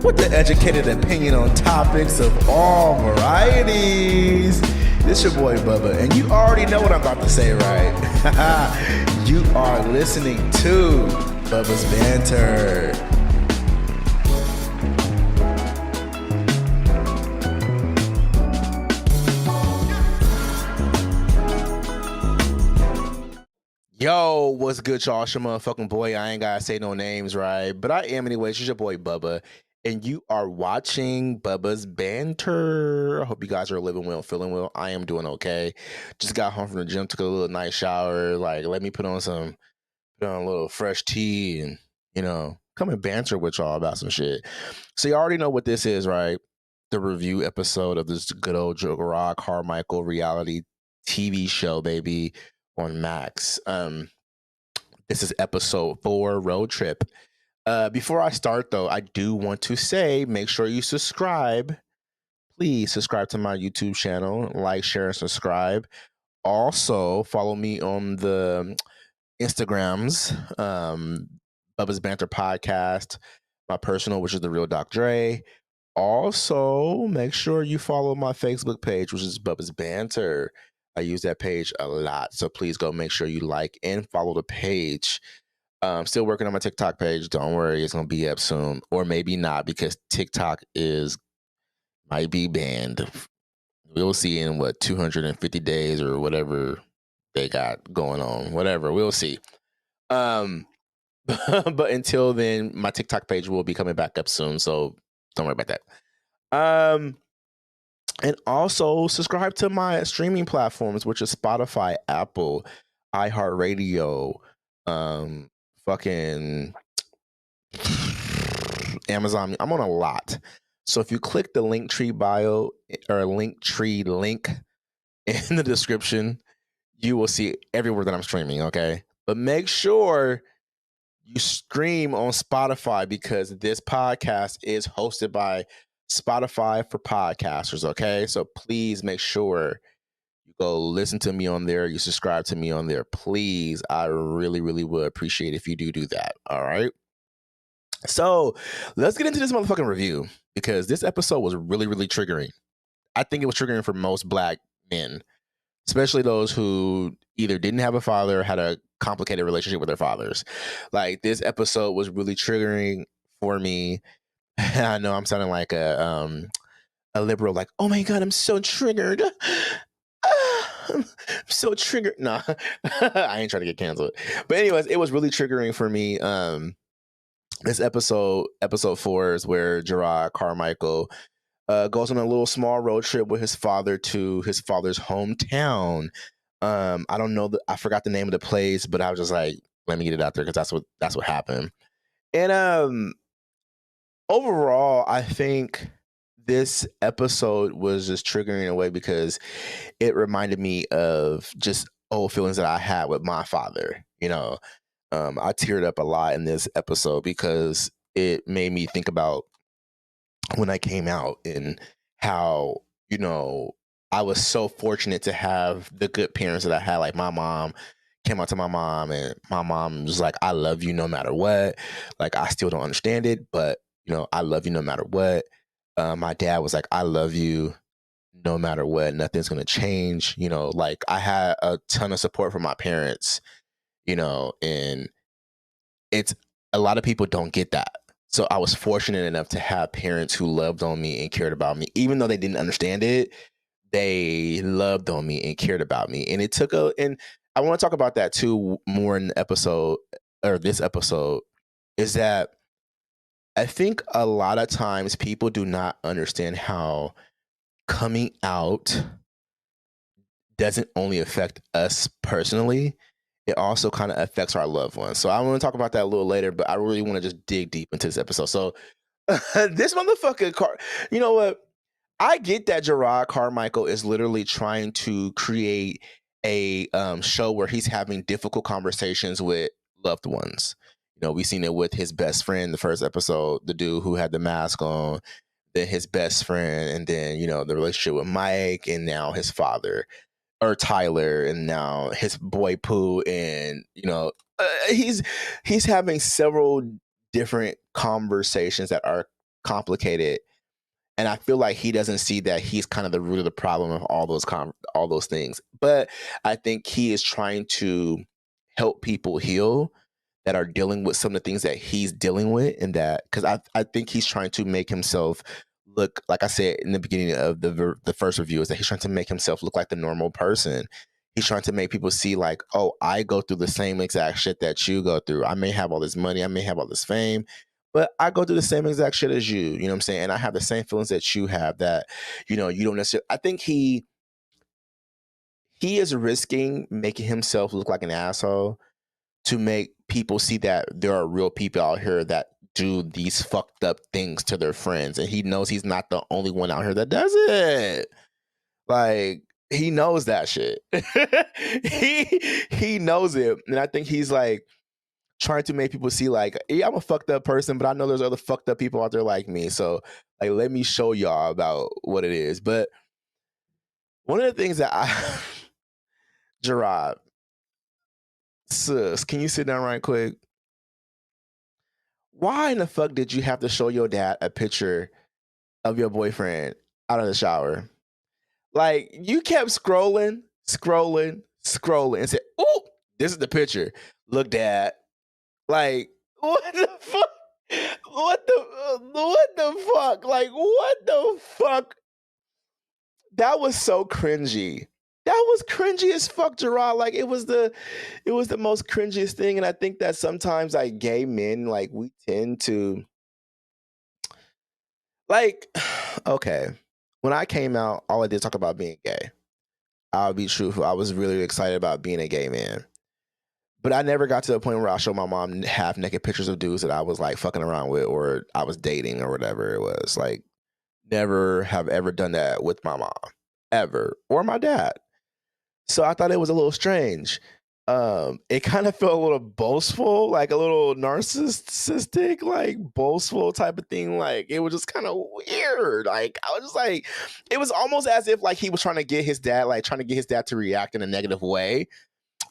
with the educated opinion on topics of all varieties. This your boy Bubba, and you already know what I'm about to say, right? You are listening to Bubba's Banter. Yo, what's good, y'all? It's your motherfucking boy. I ain't gotta say no names, right? But I am anyways. It's your boy Bubba, and you are watching Bubba's Banter. I hope you guys are living well, feeling well. I am doing okay. Just got home from the gym, took a little nice shower. Like, let me put on a little fresh tea, and come and banter with y'all about some shit. So you already know what this is, right? The review episode of this good old Jerrod Carmichael reality TV show, baby, on Max. This is episode 4, Road Trip. Before I start, though, I do want to say, make sure you subscribe. Please subscribe to my YouTube channel, like, share, and subscribe. Also, follow me on the Instagrams, Bubba's Banter Podcast, my personal, which is The Real Doc Dre. Also, make sure you follow my Facebook page, which is Bubba's Banter. I use that page a lot, so please go make sure you like and follow the page. Still working on my TikTok page. Don't worry, it's gonna be up soon, or maybe not, because TikTok might be banned. We'll see in 250 days or whatever they got going on. Whatever, we'll see. But until then, my TikTok page will be coming back up soon, so don't worry about that. And also subscribe to my streaming platforms, which is Spotify, Apple, iHeartRadio, fucking Amazon. I'm on a lot. So if you click the Linktree bio or Linktree link in the description, you will see everywhere that I'm streaming, okay? But make sure you stream on Spotify, because this podcast is hosted by Spotify for podcasters, okay? So please make sure you go listen to me on there. You subscribe to me on there, please. I really, really would appreciate if you do that, all right? So let's get into this motherfucking review, because this episode was really, really triggering. I think it was triggering for most Black men, especially those who either didn't have a father or had a complicated relationship with their fathers. Like, this episode was really triggering for me. I know I'm sounding like a liberal, like, oh my God, I'm so triggered. I'm so triggered. Nah, I ain't trying to get canceled. But anyways, it was really triggering for me. This episode 4, is where Jerrod Carmichael goes on a little small road trip with his father to his father's hometown. I don't know, I forgot the name of the place, but I was just like, let me get it out there, because that's what happened. And overall, I think this episode was just triggering in a way, because it reminded me of just old feelings that I had with my father. I teared up a lot in this episode, because it made me think about when I came out, and how, I was so fortunate to have the good parents that I had. Like, my mom came out to my mom, and my mom was like, I love you no matter what. Like, I still don't understand it, but I love you no matter what. My dad was like, I love you no matter what. Nothing's going to change. Like, I had a ton of support from my parents, and it's, a lot of people don't get that. So I was fortunate enough to have parents who loved on me and cared about me. Even though they didn't understand it, they loved on me and cared about me. And and I want to talk about that too more in the episode, or this episode, is that I think a lot of times people do not understand how coming out doesn't only affect us personally, it also kind of affects our loved ones. So I want to talk about that a little later, but I really want to just dig deep into this episode. So this motherfucker, you know what? I get that Jerrod Carmichael is literally trying to create a show where he's having difficult conversations with loved ones. We've seen it with his best friend, the first episode, the dude who had the mask on, then his best friend, and then, the relationship with Mike, and now his father, or Tyler, and now his boy Pooh, and he's having several different conversations that are complicated. And I feel like he doesn't see that he's kind of the root of the problem of all those things. But I think he is trying to help people heal that are dealing with some of the things that he's dealing with, and that because I think he's trying to make himself look, like I said in the beginning of the first review, is that he's trying to make himself look like the normal person. He's trying to make people see like, oh, I go through the same exact shit that you go through. I may have all this money, I may have all this fame, but I go through the same exact shit as you. You know what I'm saying? And I have the same feelings that you have. That you don't necessarily. I think he is risking making himself look like an asshole to make people see that there are real people out here that do these fucked up things to their friends, and he knows he's not the only one out here that does it. Like, he knows that shit. he knows it, and I think he's like trying to make people see like, yeah, I'm a fucked up person, but I know there's other fucked up people out there like me. So like, let me show y'all about what it is. But one of the things that Jerrod, sis, can you sit down right quick? Why in the fuck did you have to show your dad a picture of your boyfriend out of the shower? Like, you kept scrolling, and said, "Oh, this is the picture. Look, dad." Like, what the fuck? What the fuck? Like, what the fuck? That was so cringy. That was cringy as fuck, Jerrod. Like, it was the most cringiest thing. And I think that sometimes like gay men, like, we tend to like, okay. When I came out, all I did talk about being gay. I'll be truthful. I was really excited about being a gay man. But I never got to the point where I showed my mom half naked pictures of dudes that I was like fucking around with, or I was dating, or whatever it was. Like, never have ever done that with my mom, ever, or my dad. So I thought it was a little strange. It kind of felt a little boastful, like a little narcissistic, like boastful type of thing. Like, it was just kind of weird. Like, I was just like, it was almost as if like he was trying to get his dad to react in a negative way,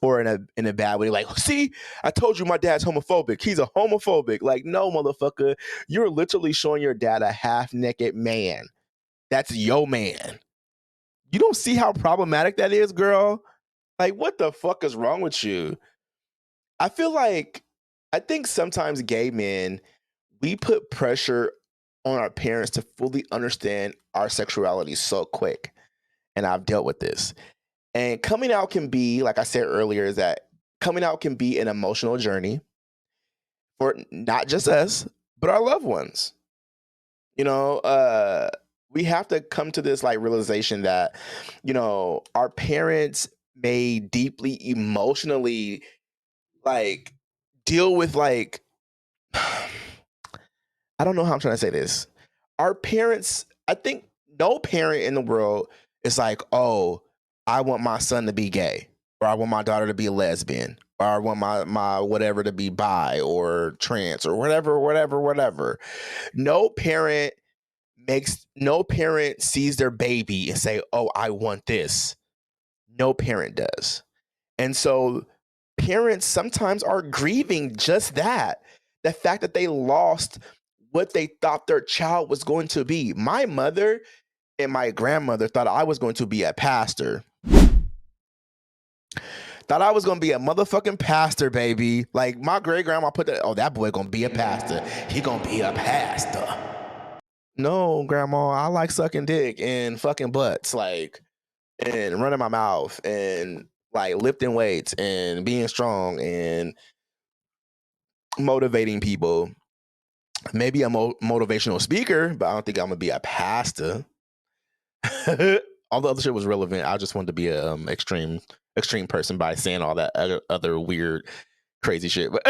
or in a bad way. Like, see, I told you my dad's homophobic. He's a homophobic. Like, no, motherfucker, you're literally showing your dad a half naked man. That's your man. You don't see how problematic that is, girl? Like, what the fuck is wrong with you? I think sometimes gay men, we put pressure on our parents to fully understand our sexuality so quick. And I've dealt with this. And coming out can be, like I said earlier, is that coming out can be an emotional journey for not just us, but our loved ones. We have to come to this like realization that, our parents may deeply emotionally like deal with like I don't know how I'm trying to say this. Our parents, I think no parent in the world is like, oh, I want my son to be gay, or I want my daughter to be a lesbian, or I want my whatever to be bi or trans or whatever. No parent sees their baby and say, oh, I want this. No parent does. And so parents sometimes are grieving just that. The fact that they lost what they thought their child was going to be. My mother and my grandmother thought I was going to be a pastor. Thought I was going to be a motherfucking pastor, baby. Like, my great grandma put that, oh, that boy going to be a pastor. He going to be a pastor. No, grandma, I like sucking dick and fucking butts, like, and running my mouth and like lifting weights and being strong and motivating people. Maybe a motivational speaker, but I don't think I'm gonna be a pastor. All the other shit was relevant. I just wanted to be a extreme person by saying all that other weird, crazy shit. But,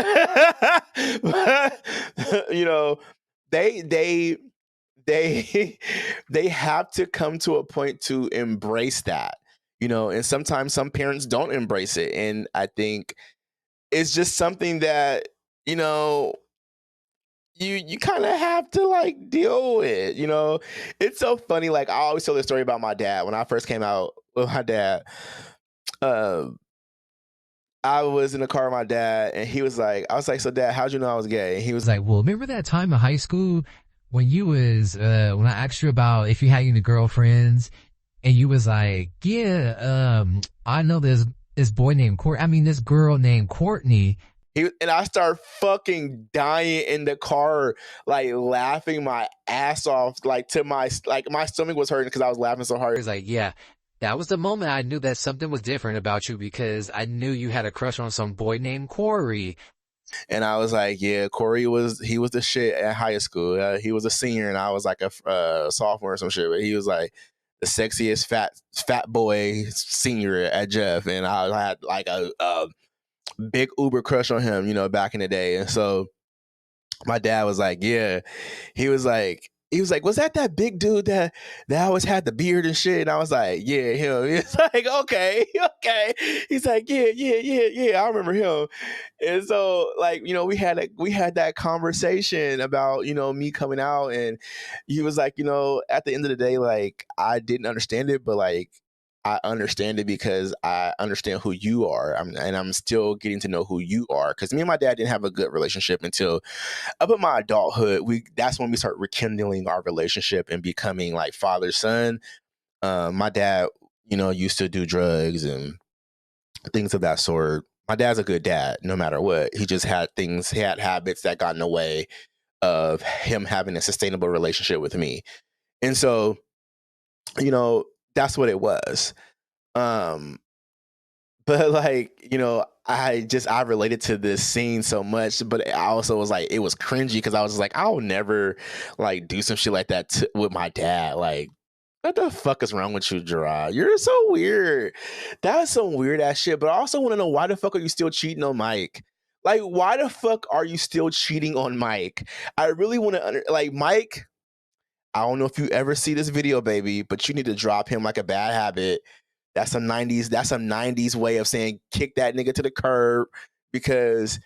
they they have to come to a point to embrace that. And sometimes some parents don't embrace it, and I think it's just something that you kind of have to like deal with. It's so funny. Like, I always tell this story about my dad. When I first came out with my dad, I was in the car with my dad, and I was like, so dad, how'd you know I was gay? And he was like, Well, remember that time in high school when you was when I asked you about if you had any girlfriends, and you was like, yeah, I know this boy named Court. I mean, this girl named Courtney. And I start fucking dying in the car, like laughing my ass off, like to my stomach was hurting because I was laughing so He hard. was like, yeah. That was the moment I knew that something was different about you because I knew you had a crush on some boy named Corey. And I was like, yeah, Corey was the shit at high school. He was a senior, and I was like a sophomore or some shit. But he was like the sexiest fat boy senior at Jeff, and I had like a big Uber crush on him, back in the day. And so my dad was like, yeah, he was like, was that big dude that always had the beard and shit? And I was like, yeah, him. He's like, okay, okay. He's like, yeah, yeah, yeah, yeah. I remember him. And so, like, we had that conversation about me coming out, and he was like, at the end of the day, like, I didn't understand it, but like, I understand it because I understand who you are, and I'm still getting to know who you are. Because me and my dad didn't have a good relationship until up in my adulthood. That's when we start rekindling our relationship and becoming like father son. My dad, used to do drugs and things of that sort. My dad's a good dad, no matter what. He had habits that got in the way of him having a sustainable relationship with me. And so, you know, that's what it was. Um, but like, I related to this scene so much, but I also was like, it was cringy because I was just like, I'll never like do some shit like that with my dad. Like, what the fuck is wrong with you, Jerrod? You're so weird. That was some weird ass shit. But I also want to know, why the fuck are you still cheating on Mike? Like, why the fuck are you still cheating on Mike? I really want to like Mike. I don't know if you ever see this video, baby, but you need to drop him like a bad habit. That's some 90s way of saying kick that nigga to the curb, because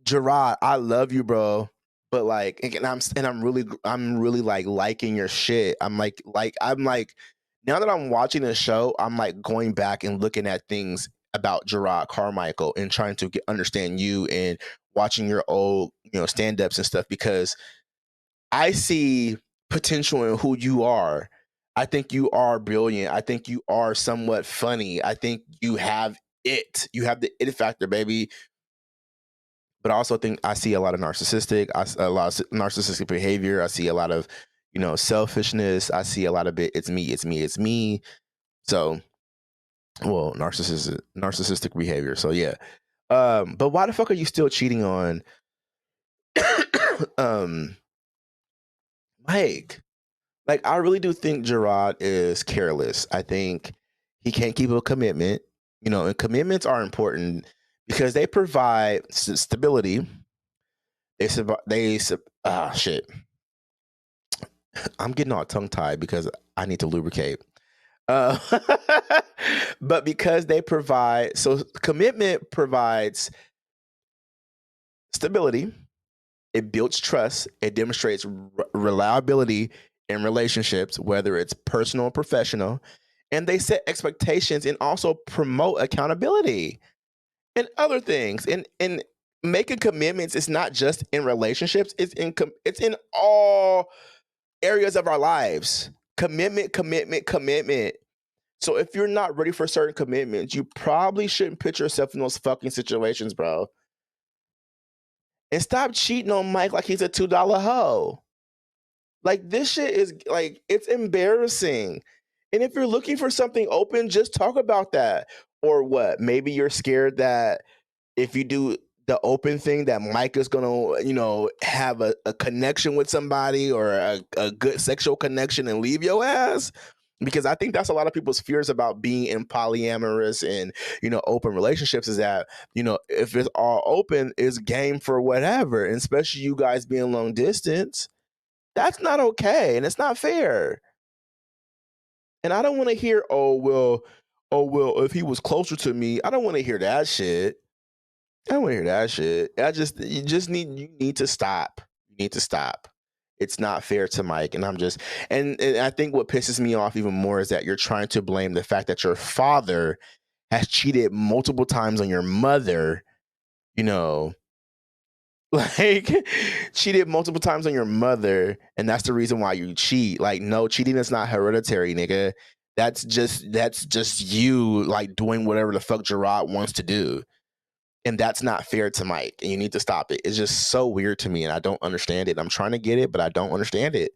Jerrod, I love you, bro. But like, and I'm really like liking your shit. I'm like now that I'm watching the show, I'm like going back and looking at things about Jerrod Carmichael and trying to understand you, and watching your old, stand ups and stuff, because I see potential in who you are. I think you are brilliant. I think you are somewhat funny. I think you have it. You have the it factor, baby. But I also think I see a lot of a lot of narcissistic behavior. I see a lot of, selfishness. I see a lot of it. It's me. It's me. It's me. So, well, narcissistic behavior. So yeah. But why the fuck are you still cheating on, um, Mike? Like, I really do think Jerrod is careless. I think he can't keep a commitment. And commitments are important because they provide stability. Shit. I'm getting all tongue tied because I need to lubricate. Uh, but because they provide, so commitment provides stability, it builds trust, it demonstrates reliability in relationships, whether it's personal or professional, and they set expectations and also promote accountability and other things. And making commitments is not just in relationships; it's in all areas of our lives. Commitment, commitment, commitment. So if you're not ready for certain commitments, you probably shouldn't put yourself in those fucking situations, bro. And stop cheating on Mike like he's a $2 hoe. Like, this shit is like, it's embarrassing. And if you're looking for something open, just talk about that. Or what? Maybe you're scared that if you do the open thing, that Mike is gonna, have a connection with somebody, or a good sexual connection, and leave your ass. Because I think that's a lot of people's fears about being in polyamorous and, open relationships, is that, if it's all open, it's game for whatever. And especially you guys being long distance, that's not okay, and it's not fair. And I don't want to hear, oh well, if he was closer to me, I don't want to hear that shit. I don't want to hear that shit. You need to stop. You need to stop. It's not fair to Mike, and and I think what pisses me off even more is that you're trying to blame the fact that your father has cheated multiple times on your mother, you know, Like, cheated multiple times on your mother, and that's the reason why you cheat. Like, no, cheating is not hereditary, nigga. That's just you like doing whatever the fuck Jerrod wants to do. And that's not fair to Mike. And you need to stop it. It's just so weird to me, and I don't understand it. I'm trying to get it, but I don't understand it.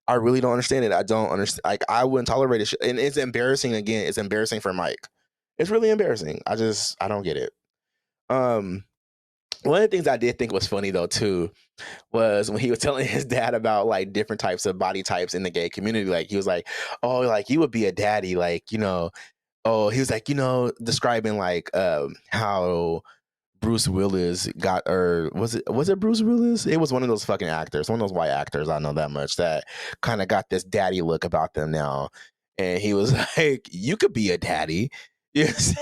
I really don't understand it. I don't understand. Like, I wouldn't tolerate it. And it's embarrassing. Again, it's embarrassing for Mike. It's really embarrassing. I don't get it. Um, One of the things I did think was funny though too was when he was telling his dad about like different types of body types in the gay community. Like, he was like, "Oh, like you would be a daddy, like, oh, he was like, describing like how Bruce Willis got, or was it Bruce Willis? It was one of those fucking actors, one of those white actors. I know that much, that kind of got this daddy look about them now. And he was like, "You could be a daddy." Yes.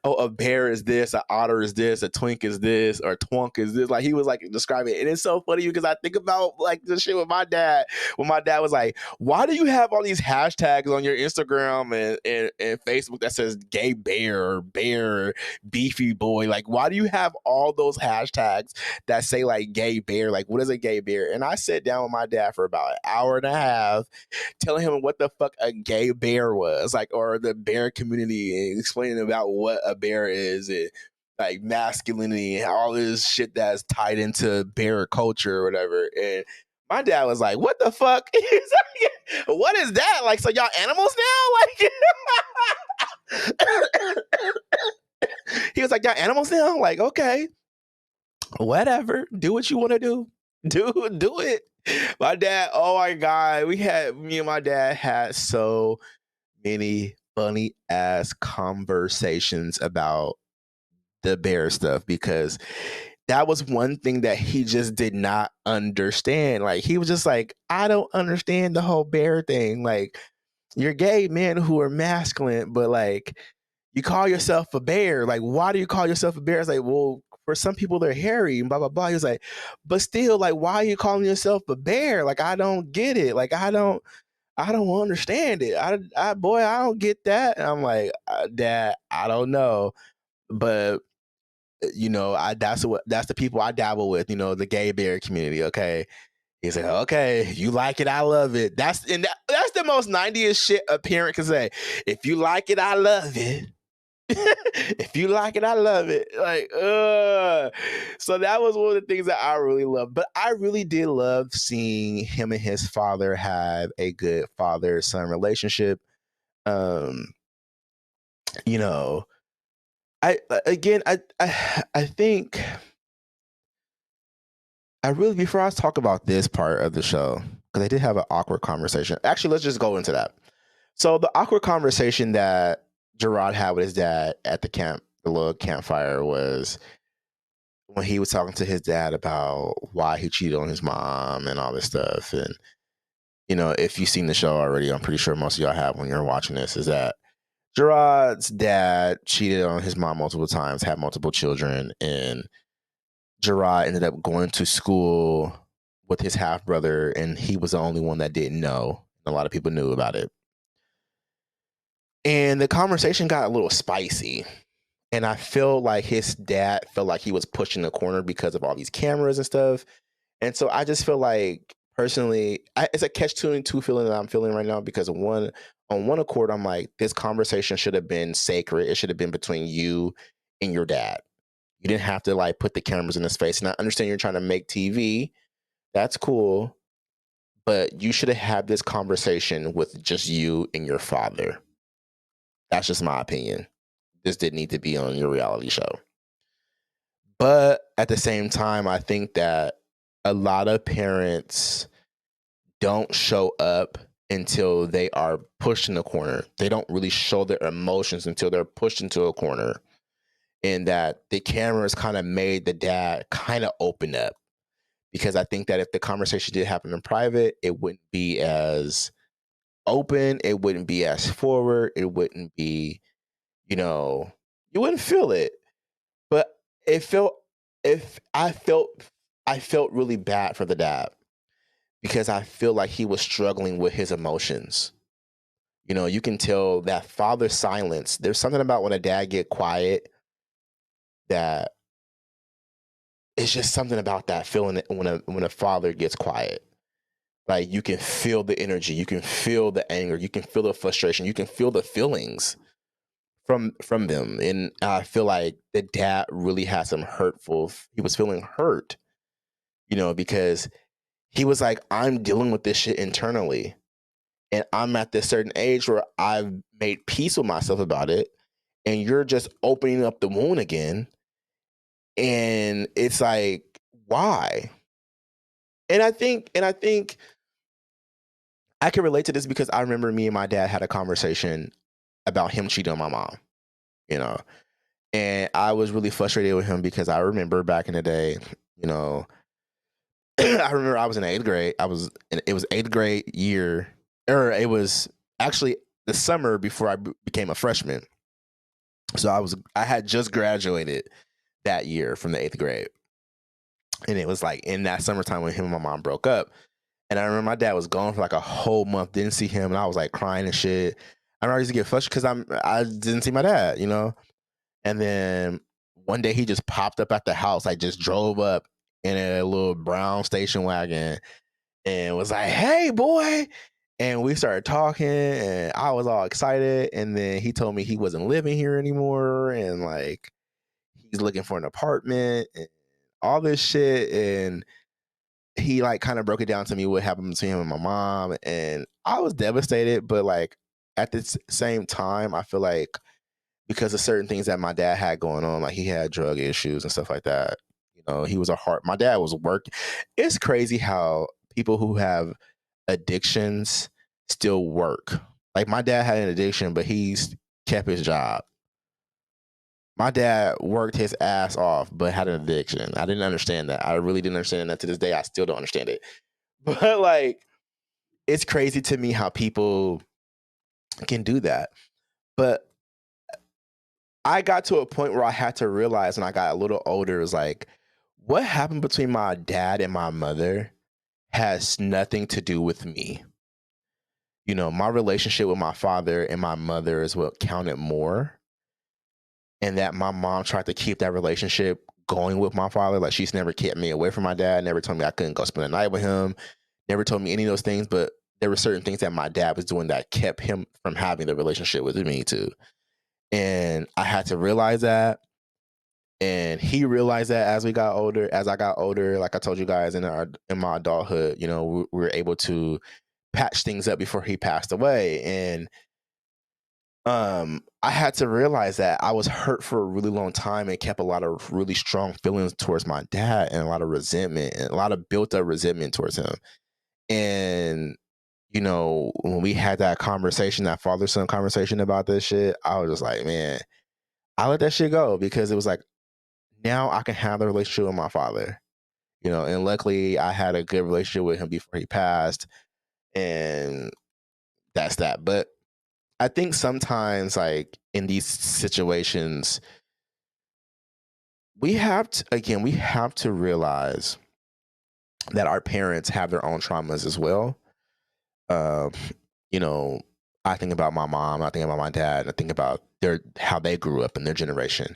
Oh, a bear is this, a otter is this, a twink is this, or twunk is this. Like, he was like describing it. And it's so funny because I think about like the shit with my dad, when my dad was like, "Why do you have all these hashtags on your Instagram and Facebook that says gay bear or bear, beefy boy? Like, why do you have all those hashtags that say like gay bear? Like, what is a gay bear?" And I sat down with my dad for about an hour and a half telling him what the fuck a gay bear was, like, or the bear community, and explaining about what a bear is, and like masculinity and all this shit that's tied into bear culture or whatever. And my dad was like, "What the fuck?" He's like, "What is that? Like, so y'all animals now?" Like, he was like, "Y'all animals now?" Like, okay, whatever. Do what you want to do. Do it. My dad, oh my God. Me and my dad had so many funny ass conversations about the bear stuff, because that was one thing that he just did not understand. Like, he was just like, "I don't understand the whole bear thing. Like, you're gay men who are masculine, but like, you call yourself a bear. Like, why do you call yourself a bear?" It's like, "Well, for some people they're hairy and blah blah blah." He was like, "But still, like, why are you calling yourself a bear? Like, I don't get it. Like, I don't understand it. Boy, I don't get that." And I'm like, "Dad, I don't know, but that's the people I dabble with. The gay bear community. Okay." He's like, "Okay, you like it, I love it." That's the most 90s shit a parent can say. "If you like it, I love it." If you like it, I love it. Like, so that was one of the things that I really loved. But I really did love seeing him and his father have a good father-son relationship. Um, you know, I again, I think I really, before I talk about this part of the show, because I did have an awkward conversation. Actually, let's just go into that. So the awkward conversation that Jerrod had with his dad at the little campfire, was when he was talking to his dad about why he cheated on his mom and all this stuff. And, if you've seen the show already, I'm pretty sure most of y'all have when you're watching this, is that Gerard's dad cheated on his mom multiple times, had multiple children, and Jerrod ended up going to school with his half brother, and he was the only one that didn't know. A lot of people knew about it. And the conversation got a little spicy. And I feel like his dad felt like he was pushing the corner because of all these cameras and stuff. And so I just feel like, personally, it's a catch 22 feeling that I'm feeling right now, because on one accord, I'm like, this conversation should have been sacred. It should have been between you and your dad. You didn't have to like put the cameras in his face. And I understand you're trying to make TV. That's cool. But you should have had this conversation with just you and your father. That's just my opinion. This didn't need to be on your reality show. But at the same time, I think that a lot of parents don't show up until they are pushed in the corner. They don't really show their emotions until they're pushed into a corner. And that the cameras kind of made the dad kind of open up. Because I think that if the conversation did happen in private, it wouldn't be as open. It wouldn't be as forward. It wouldn't be, you wouldn't feel it. But it felt, if I felt really bad for the dad, because I feel like he was struggling with his emotions. You can tell that father silence. There's something about when a dad get quiet that it's just something about that feeling when a father gets quiet. Like you can feel the energy, you can feel the anger, you can feel the frustration, you can feel the feelings from them. And I feel like the dad really had some hurtful. He was feeling hurt, because he was like, I'm dealing with this shit internally, and I'm at this certain age where I've made peace with myself about it, and you're just opening up the wound again, and it's like, why? And I think I can relate to this because I remember me and my dad had a conversation about him cheating on my mom, you know, and I was really frustrated with him because I remember back in the day, you know, I remember I was in eighth grade. It was eighth grade year, or it was actually the summer before I became a freshman. So I had just graduated that year from the eighth grade, and it was like in that summertime when him and my mom broke up. And I remember my dad was gone for like a whole month, didn't see him, and I was like crying and shit. I remember I used to get frustrated because I didn't see my dad. And then one day he just popped up at the house, like just drove up in a little brown station wagon and was like, "Hey, boy." And we started talking, and I was all excited. And then he told me he wasn't living here anymore, and like he's looking for an apartment and all this shit. And he like kind of broke it down to me what happened between him and my mom, and I was devastated. But like at the same time, I feel like because of certain things that my dad had going on, like he had drug issues and stuff like that. He was a heart. My dad was work. It's crazy how people who have addictions still work. Like my dad had an addiction, but he's kept his job. My dad worked his ass off, but had an addiction. I didn't understand that. I really didn't understand that. To this day, I still don't understand it. But like, it's crazy to me how people can do that. But I got to a point where I had to realize when I got a little older, it was like, what happened between my dad and my mother has nothing to do with me. My relationship with my father and my mother is what counted more. And that my mom tried to keep that relationship going with my father. Like she's never kept me away from my dad, never told me I couldn't go spend the night with him, never told me any of those things. But there were certain things that my dad was doing that kept him from having the relationship with me too. And I had to realize that. And he realized that as I got older, like I told you guys in my adulthood, we were able to patch things up before he passed away. And I had to realize that I was hurt for a really long time and kept a lot of really strong feelings towards my dad and a lot of resentment and a lot of built up resentment towards him. And when we had that conversation, that father son conversation about this shit, I was just like, man, I let that shit go because it was like now I can have the relationship with my father. And luckily I had a good relationship with him before he passed, and that's that. But I think sometimes, like in these situations, we have to realize that our parents have their own traumas as well. Um, you know, I think about my mom, I think about my dad, I think about their how they grew up in their generation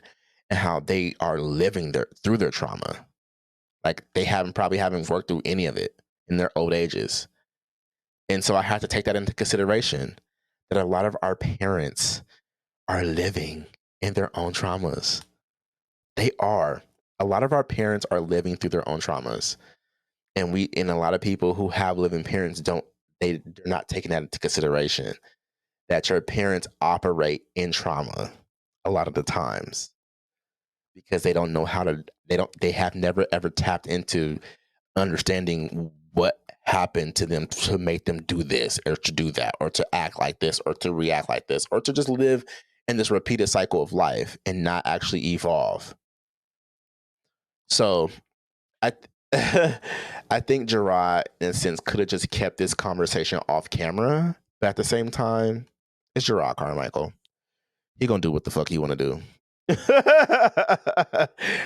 and how they are living through their trauma. Like they haven't worked through any of it in their old ages. And so I have to take that into consideration that a lot of our parents are living in their own traumas. They are. A lot of our parents are living through their own traumas. And a lot of people who have living parents they're not taking that into consideration that your parents operate in trauma a lot of the times because they don't know they have never ever tapped into understanding what happened to them to make them do this or to do that or to act like this or to react like this or to just live in this repeated cycle of life and not actually evolve. So I I think Jerrod, in a sense, could have just kept this conversation off camera, but at the same time, it's Jerrod Carmichael. He gonna do what the fuck he want to do.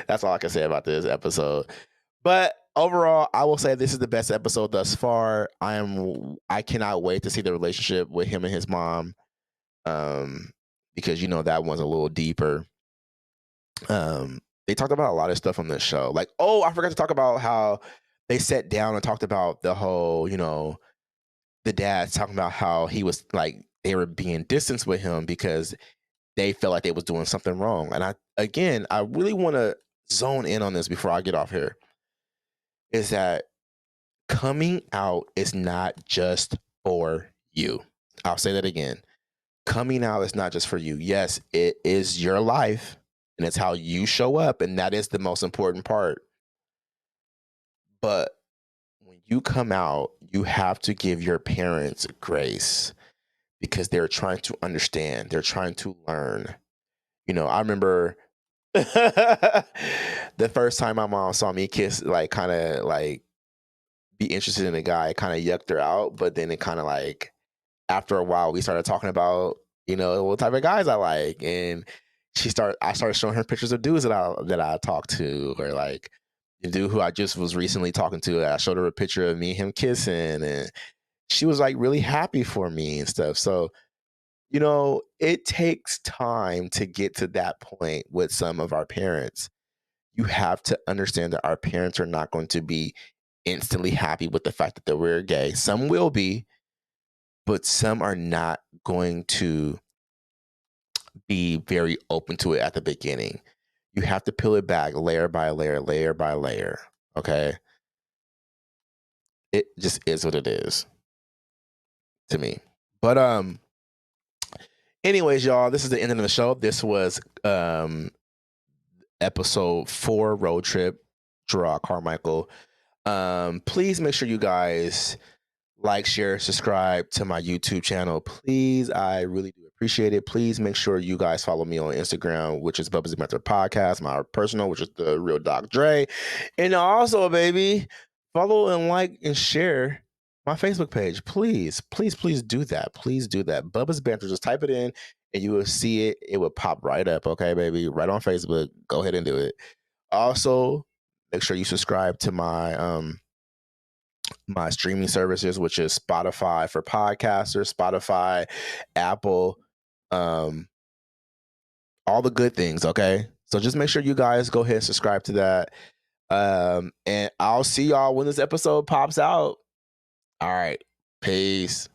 That's all I can say about this episode. But overall, I will say this is the best episode thus far. I cannot wait to see the relationship with him and his mom. Um, because that one's a little deeper. they talked about a lot of stuff on this show. Like, oh, I forgot to talk about how they sat down and talked about the whole, the dad's talking about how he was like they were being distanced with him because they felt like they was doing something wrong. And I really want to zone in on this before I get off here. Is that coming out is not just for you. I'll say that again. Coming out is not just for you. Yes, it is your life and it's how you show up. And that is the most important part. But when you come out, you have to give your parents grace because they're trying to understand, they're trying to learn. I remember the first time my mom saw me kiss, like, kind of like be interested in a guy, kind of yucked her out. But then it kind of like, after a while, we started talking about, what type of guys I like. And I started showing her pictures of dudes that I talked to, or like the dude who I just was recently talking to. I showed her a picture of me and him kissing, and she was like really happy for me and stuff. So, it takes time to get to that point with some of our parents. You have to understand that our parents are not going to be instantly happy with the fact that we're gay. Some will be, but some are not going to be very open to it at the beginning. You have to peel it back layer by layer, layer by layer. Okay. It just is what it is to me. But anyways, y'all, this is the end of the show. This was episode 4, Road Trip, Jerrod Carmichael. Please make sure you guys like, share, subscribe to my YouTube channel. Please, I really do appreciate it. Please make sure you guys follow me on Instagram, which is Bubba's Mentor Podcast, my personal, which is the real Doc Dre. And also, baby, follow and like and share my Facebook page. Please, please, please do that. Please do that. Bubba's Banter. Just type it in and you will see it. It will pop right up. Okay, baby. Right on Facebook. Go ahead and do it. Also, make sure you subscribe to my streaming services, which is Spotify for podcasters, Spotify, Apple, um, all the good things. Okay. So just make sure you guys go ahead and subscribe to that. And I'll see y'all when this episode pops out. All right. Peace.